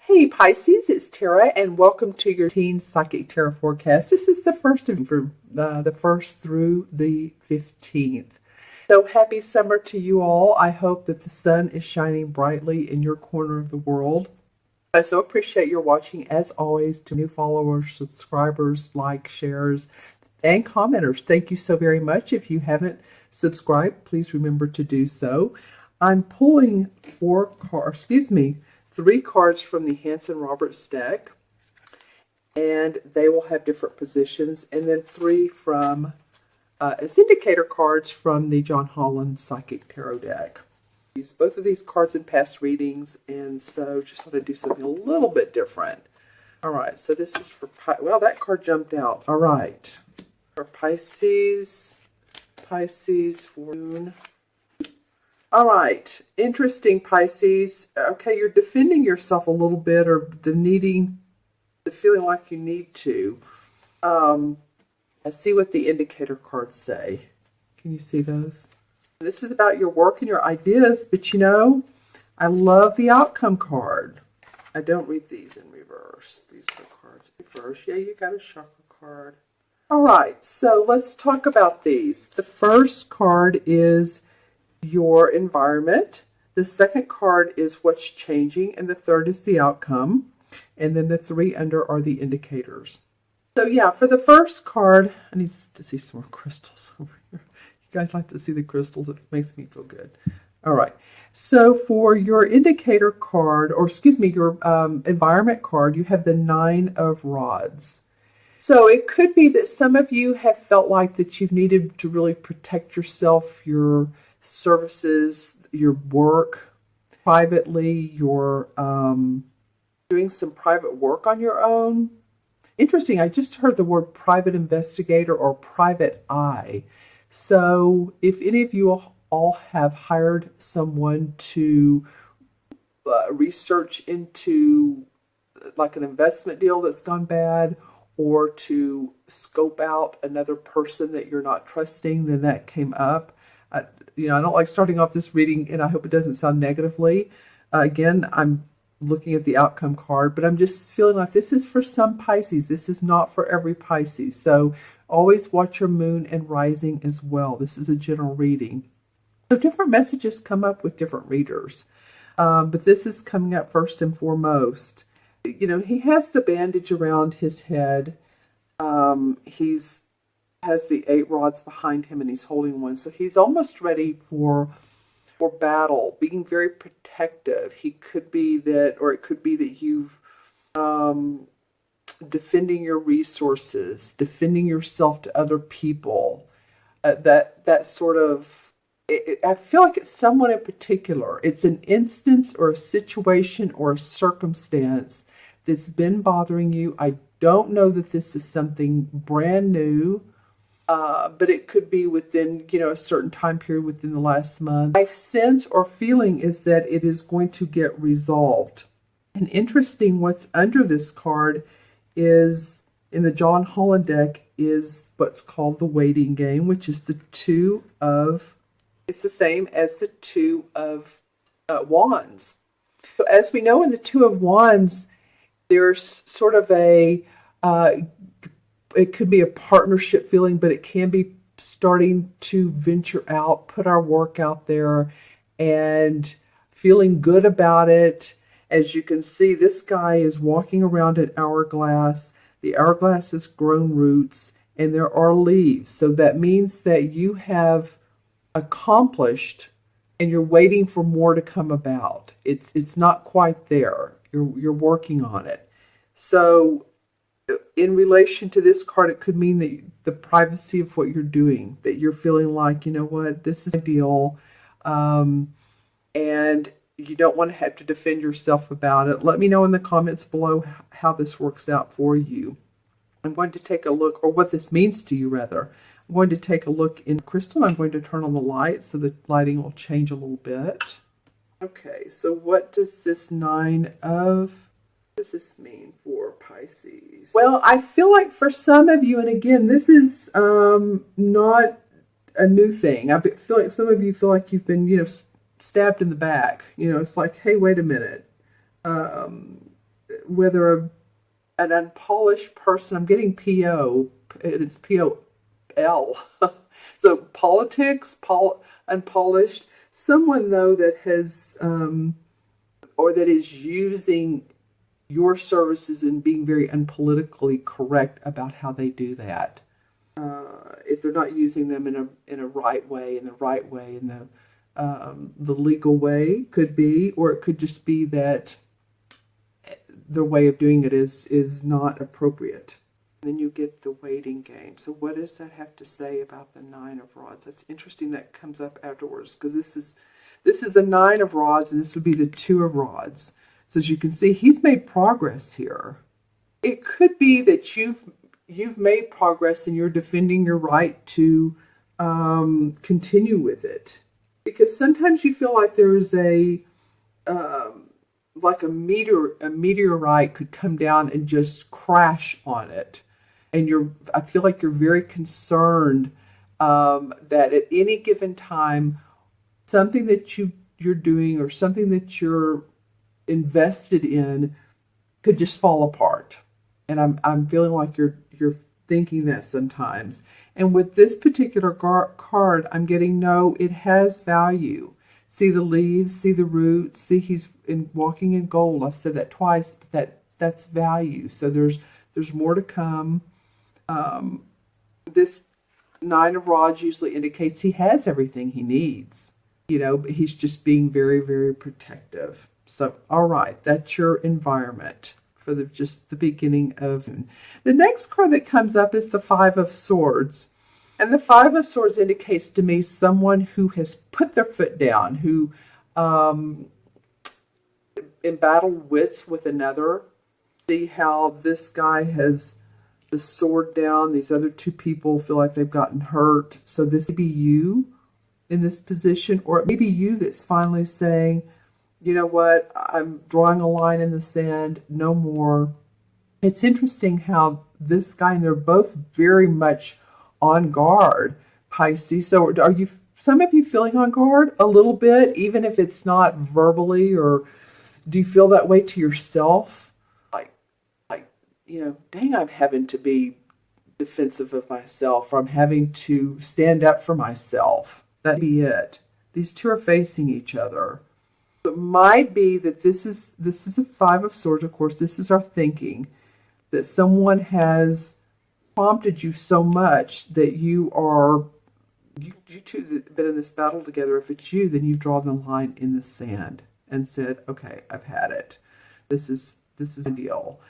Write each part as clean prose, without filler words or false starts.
Hey Pisces, it's Tara, and welcome to your Teen Psychic Tarot forecast. This is the first of for the 1st through the 15th. So happy summer to you all. I hope that the sun is shining brightly in your corner of the world. I so appreciate your watching. As always, to new followers, subscribers, likes, shares, and commenters, thank you so very much. If you haven't subscribed, please remember to do so. I'm pulling three cards from the Hanson Roberts deck, and they will have different positions, and then three from as indicator cards from the John Holland Psychic Tarot deck. I used both of these cards in past readings, and so just want to do something a little bit different. All right, so this is for, well, that card jumped out. All right, for Pisces, for Moon. All right, interesting, Pisces. Okay, you're defending yourself a little bit, or the feeling like you need to. I see what the indicator cards say. Can you see those? This is about your work and your ideas, but you know, I love the outcome card. I don't read these in reverse. These are the cards in reverse. Yeah, you got a chakra card. All right, so let's talk about these. The first card is your environment. The second card is what's changing, and the third is the outcome, and then the three under are the indicators. So yeah, for the first card, I need to see some more crystals over here. You guys like to see the crystals? It makes me feel good. All right, so for your indicator card, or excuse me, your environment card, you have the 9 of Rods. So it could be that some of you have felt like that you've needed to really protect yourself, your services, your work privately. You're doing some private work on your own. Interesting, I just heard the word private investigator or private eye. So if any of you all have hired someone to research into like an investment deal that's gone bad, or to scope out another person that you're not trusting, then that came up. I don't like starting off this reading, and I hope it doesn't sound negatively. Again, I'm looking at the outcome card, but I'm just feeling like this is for some Pisces. This is not for every Pisces. So always watch your moon and rising as well. This is a general reading. So different messages come up with different readers. But this is coming up first and foremost. You know, he has the bandage around his head. He's has the 8 rods behind him, and he's holding one. So he's almost ready for battle, being very protective. He could be that, or it could be that you've defending your resources, defending yourself to other people. That sort of, I feel like it's someone in particular. It's an instance or a situation or a circumstance that's been bothering you. I don't know that this is something brand new. But it could be within, a certain time period within the last month. My sense or feeling is that it is going to get resolved. And interesting, what's under this card is, in the John Holland deck, is what's called the waiting game, which is the 2 of, it's the same as the 2 of Wands. So as we know, in the 2 of Wands, there's sort of a, it could be a partnership feeling, but it can be starting to venture out, put our work out there, and feeling good about it. As you can see, this guy is walking around an hourglass. The hourglass has grown roots, and there are leaves. So that means that you have accomplished, and you're waiting for more to come about. It's not quite there. You're working on it. So in relation to this card, it could mean that the privacy of what you're doing, that you're feeling like, you know what, this is ideal, and you don't want to have to defend yourself about it. Let me know in the comments below how this works out for you. I'm going to take a look, or what this means to you, rather. I'm going to take a look in crystal. I'm going to turn on the light so the lighting will change a little bit. Okay, so what does this 9 of... what does this mean for Pisces? Well, I feel like for some of you, and again, this is not a new thing. I feel like some of you feel like you've been, stabbed in the back. It's like, hey, wait a minute. an unpolished person, I'm getting PO, and it's POL. So politics, unpolished. Someone, though, that has, or that is using your services and being very unpolitically correct about how they do that. If they're not using them in a right way, in the legal way, could be, or it could just be that the way of doing it is not appropriate. And then you get the waiting game. So what does that have to say about the Nine of Rods? That's interesting. That comes up afterwards, because this is the Nine of Rods, and this would be the Two of Rods. So as you can see, he's made progress here. It could be that you've made progress and you're defending your right to continue with it. Because sometimes you feel like there's like a meteorite could come down and just crash on it. And I feel like you're very concerned that at any given time, something that you're doing or something that you're invested in could just fall apart. And I'm feeling like you're thinking that sometimes. And with this particular card, I'm getting, no, it has value. See the leaves, see the roots, see he's walking in gold. I've said that twice, but that's value. So there's more to come. This Nine of Rods usually indicates he has everything he needs. But he's just being very, very protective. So, all right, that's your environment for just the beginning of. The next card that comes up is the Five of Swords. And the Five of Swords indicates to me someone who has put their foot down, who embattled wits with another. See how this guy has the sword down. These other two people feel like they've gotten hurt. So this may be you in this position, or it may be you that's finally saying, you know what, I'm drawing a line in the sand, no more. It's interesting how this guy, and they're both very much on guard, Pisces. So are you, some of you, feeling on guard a little bit, even if it's not verbally, or do you feel that way to yourself? Like, dang, I'm having to be defensive of myself, or I'm having to stand up for myself. That'd be it. These two are facing each other. It might be that this is a Five of Swords, of course. This is our thinking, that someone has prompted you so much that you two have been in this battle together. If it's you, then you draw the line in the sand and said, okay, I've had it. This is ideal.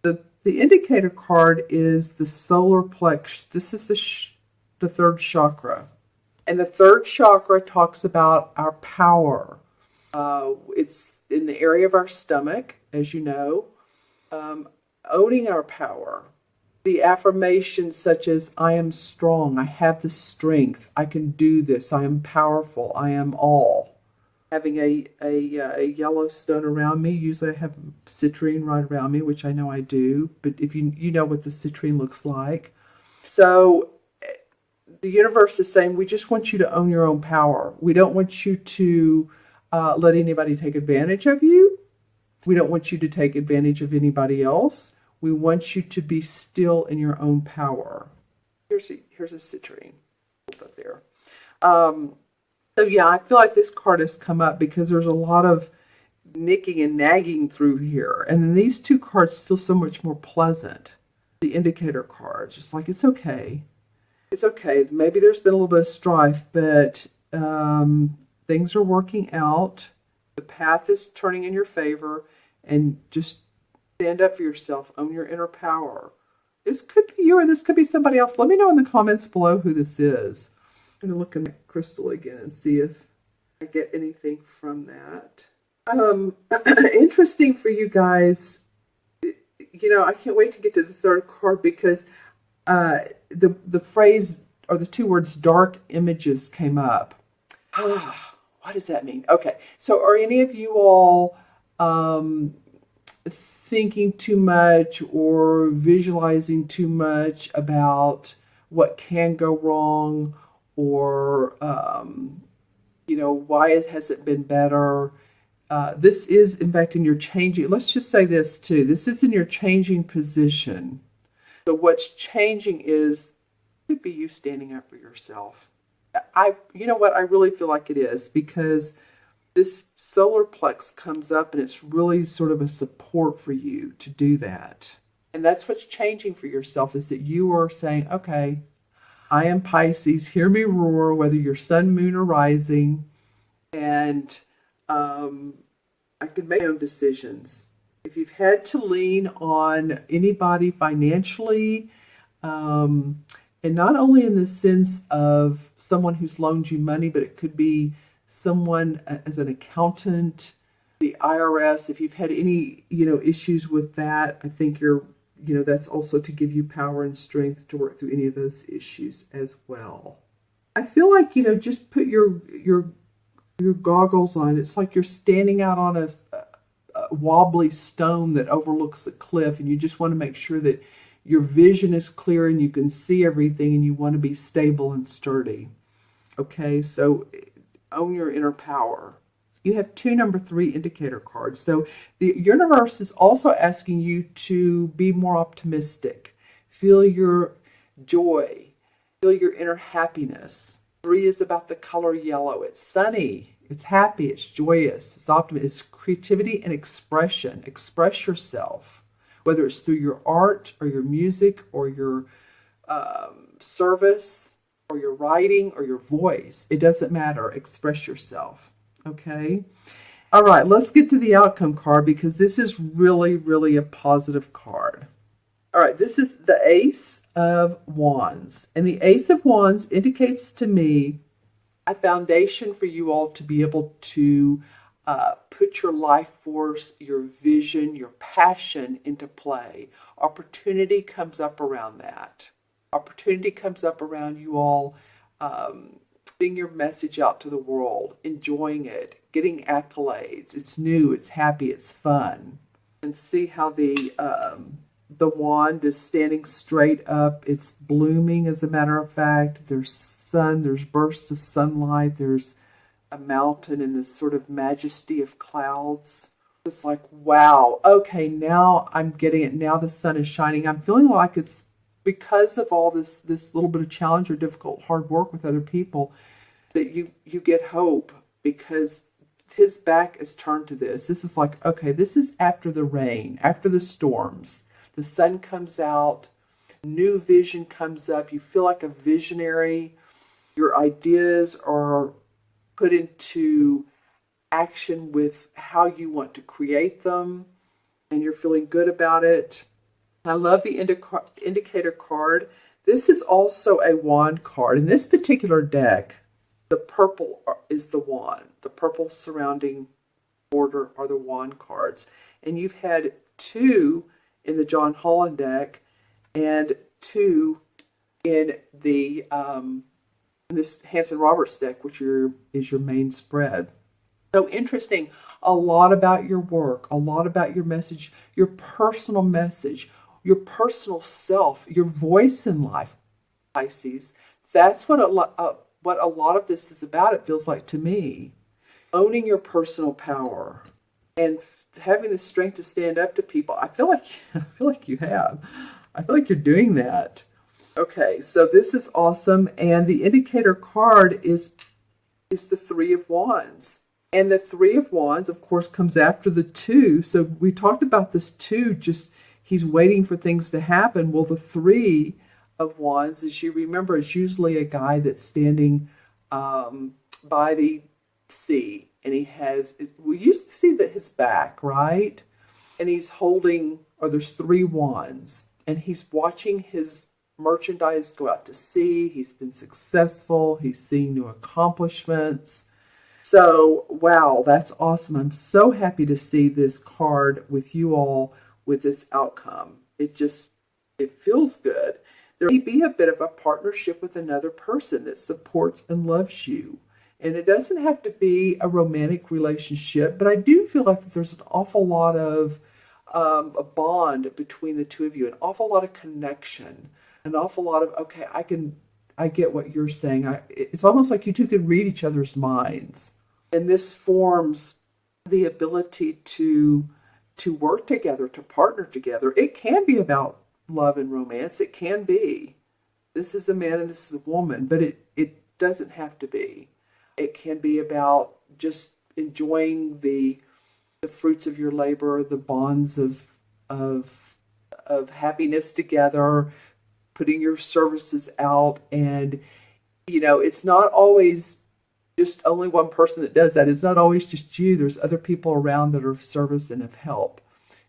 The indicator card is the solar plexus. This is the third chakra. And the third chakra talks about our power. It's in the area of our stomach, as you know. Owning our power. The affirmations such as, I am strong, I have the strength, I can do this, I am powerful, I am all. Having a yellow stone around me, usually I have citrine right around me, which I know I do, but if you know what the citrine looks like. So the universe is saying, we just want you to own your own power. We don't want you to let anybody take advantage of you. We don't want you to take advantage of anybody else. We want you to be still in your own power. Here's a citrine. Hold up there. So yeah, I feel like this card has come up because there's a lot of nicking and nagging through here. And then these two cards feel so much more pleasant. The indicator cards, just like, it's okay. It's okay. Maybe there's been a little bit of strife, but things are working out. The path is turning in your favor, and just stand up for yourself. Own your inner power. This could be you, or this could be somebody else. Let me know in the comments below who this is. I'm going to look in my crystal again and see if I get anything from that. Interesting for you guys. I can't wait to get to the third card, because the phrase, or the two words, dark images, came up. What does that mean? Okay, so are any of you all thinking too much or visualizing too much about what can go wrong, or why it hasn't been better? this is, in fact, in your changing, let's just say this too, this is in your changing position. So what's changing is, could be you standing up for yourself. You know what, I really feel like it is, because this solar plex comes up and it's really sort of a support for you to do that. And that's what's changing for yourself, is that you are saying, okay, I am Pisces, hear me roar, whether you're sun, moon, or rising, and I can make my own decisions. If you've had to lean on anybody financially, and not only in the sense of someone who's loaned you money, but it could be someone as an accountant, the IRS, if you've had any, issues with that, I think that's also to give you power and strength to work through any of those issues as well. I feel like, just put your goggles on. It's like you're standing out on a wobbly stone that overlooks a cliff, and you just want to make sure that your vision is clear and you can see everything, and you want to be stable and sturdy. Okay, so own your inner power. You have 2 number 3 indicator cards. So the universe is also asking you to be more optimistic. Feel your joy. Feel your inner happiness. 3 is about the color yellow. It's sunny. It's happy. It's joyous. It's optimistic. It's creativity and expression. Express yourself, whether it's through your art or your music or your service or your writing or your voice. It doesn't matter. Express yourself. Okay? All right, let's get to the outcome card, because this is really, really a positive card. All right, this is the Ace of Wands. And the Ace of Wands indicates to me a foundation for you all to be able to put your life force, your vision, your passion into play. Opportunity comes up around that. Opportunity comes up around you all getting your message out to the world, enjoying it, getting accolades. It's new, it's happy, it's fun. And see how the wand is standing straight up. It's blooming, as a matter of fact. There's sun, there's bursts of sunlight, there's a mountain and this sort of majesty of clouds. It's like, wow, okay, now I'm getting it. Now the sun is shining. I'm feeling like it's because of all this little bit of challenge or difficult, hard work with other people, that you get hope, because his back is turned to this. This is like, okay, this is after the rain, after the storms. The sun comes out, new vision comes up. You feel like a visionary. Your ideas are put into action with how you want to create them, and you're feeling good about it. I love the indicator card. This is also a wand card. In this particular deck, the purple is the wand. The purple surrounding border are the wand cards. And you've had 2 in the John Holland deck and 2 in the in this Hanson Roberts deck, which is your main spread. So interesting. A lot about your work, a lot about your message, your personal message, your personal self, your voice in life, Pisces. That's what a lot of this is about, it feels like to me. Owning your personal power and having the strength to stand up to people. I feel like you have. I feel like you're doing that. Okay, so this is awesome. And the indicator card is the 3 of Wands. And the 3 of Wands, of course, comes after the 2. So we talked about this 2, just he's waiting for things to happen. Well, the 3 of Wands, as you remember, is usually a guy that's standing by the sea. And we usually see that his back, right? And he's holding, or there's 3 wands. And he's watching his merchandise go out to sea. He's been successful. He's seeing new accomplishments. So, wow, that's awesome. I'm so happy to see this card with you all with this outcome. It feels good. There may be a bit of a partnership with another person that supports and loves you. And it doesn't have to be a romantic relationship, but I do feel like there's an awful lot of a bond between the 2 of you, an awful lot of connection, an awful lot of, okay, I get what you're saying. It's almost like you 2 could read each other's minds. And this forms the ability to work together, to partner together. It can be about love and romance. It can be. This is a man and this is a woman, but it doesn't have to be. It can be about just enjoying the fruits of your labor, the bonds of happiness together, putting your services out. And it's not always just only one person that does that. It's not always just you. There's other people around that are of service and of help.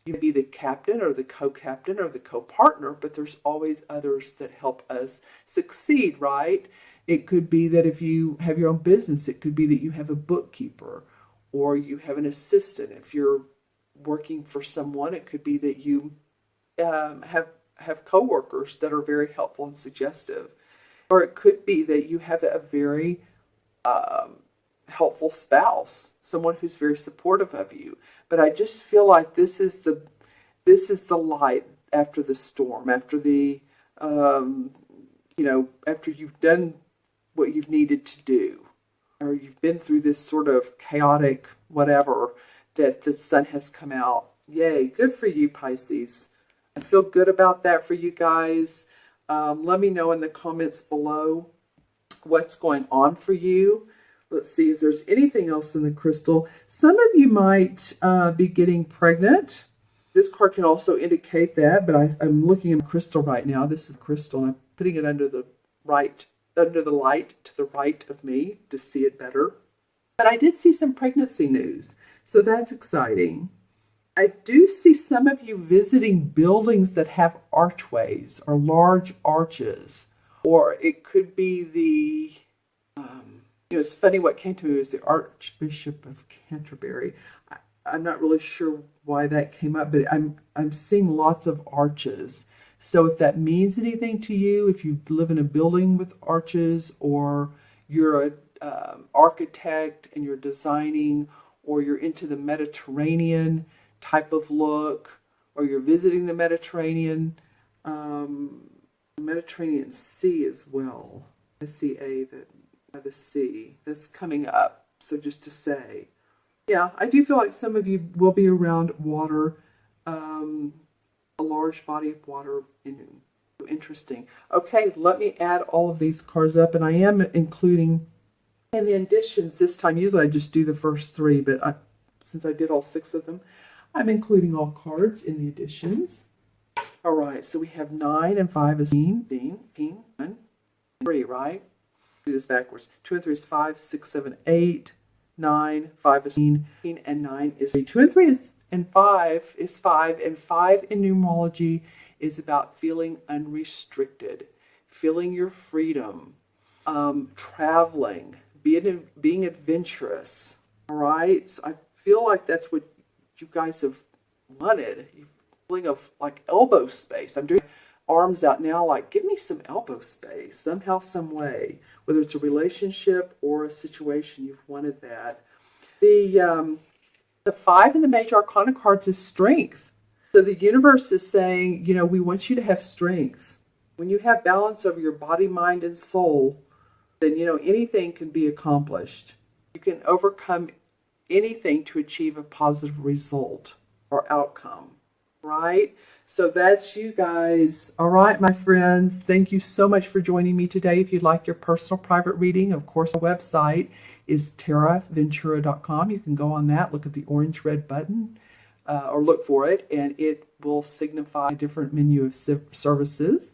You can be the captain or the co-captain or the co-partner, but there's always others that help us succeed, right? It could be that if you have your own business, it could be that you have a bookkeeper or you have an assistant. If you're working for someone, it could be that you have coworkers that are very helpful and suggestive. Or it could be that you have a very helpful spouse, someone who's very supportive of you. But I just feel like this is the light after the storm, after the after you've done what you've needed to do, or you've been through this sort of chaotic whatever, that the sun has come out. Yay, good for you, Pisces. I feel good about that for you guys. Let me know in the comments below what's going on for you. Let's see if there's anything else in the crystal. Some of you might be getting pregnant. This card can also indicate that, but I'm looking at the crystal right now. This is crystal, and I'm putting it under the light to the right of me to see it better. But I did see some pregnancy news, so that's exciting. I do see some of you visiting buildings that have archways or large arches, or it could be the it's funny, what came to me was the Archbishop of Canterbury. I'm not really sure why that came up, but I'm seeing lots of arches. So if that means anything to you, if you live in a building with arches, or you're an architect and you're designing, or you're into the Mediterranean type of look, or you're visiting the Mediterranean Sea as well. SCA, the sea that's coming up. So just to say, yeah, I do feel like some of you will be around water, a large body of water. Interesting. Okay, let me add all of these cards up, and I am including in the additions this time. Usually I just do the first three, but since I did all 6 of them, I'm including all cards in the additions. All right, so we have 9 and 5 is 15, 1, 3, right? Do this backwards. 2 and 3 is 5, 6, 7, 8, 9, 5 is 15, and 9 is 3. 2 and 3 and 5 is 5, and 5 in numerology is about feeling unrestricted, feeling your freedom, traveling, being adventurous. All right, so I feel like that's what you guys have wanted. You're feeling of like elbow space. I'm doing arms out now, like, give me some elbow space somehow, some way, whether it's a relationship or a situation. You've wanted that. The 5 in the major arcana cards is strength. So the universe is saying, we want you to have strength. When you have balance over your body, mind, and soul, then anything can be accomplished. You can overcome anything to achieve a positive result or outcome, right? So that's you guys. All right, my friends. Thank you so much for joining me today. If you'd like your personal private reading, of course, our website is taraventura.com. You can go on that, look at the orange red button, or look for it, and it will signify a different menu of services.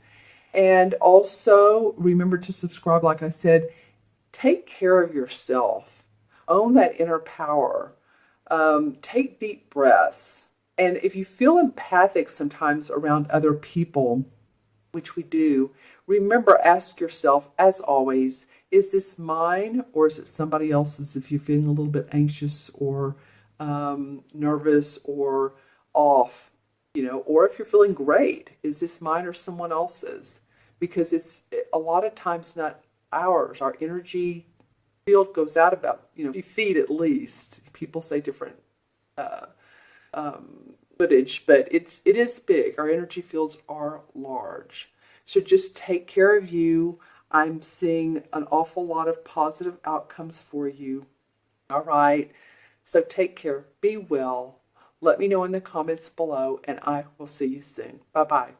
And also, remember to subscribe. Like I said, take care of yourself. Own that inner power. Take deep breaths. And if you feel empathic sometimes around other people, which we do, remember, ask yourself, as always, is this mine or is it somebody else's? If you're feeling a little bit anxious or nervous or off, or if you're feeling great, is this mine or someone else's? Because it's a lot of times not ours. Our energy field goes out about, 50 feet at least. People say different footage, but it is big. Our energy fields are large. So just take care of you. I'm seeing an awful lot of positive outcomes for you. All right. So take care. Be well. Let me know in the comments below, and I will see you soon. Bye-bye.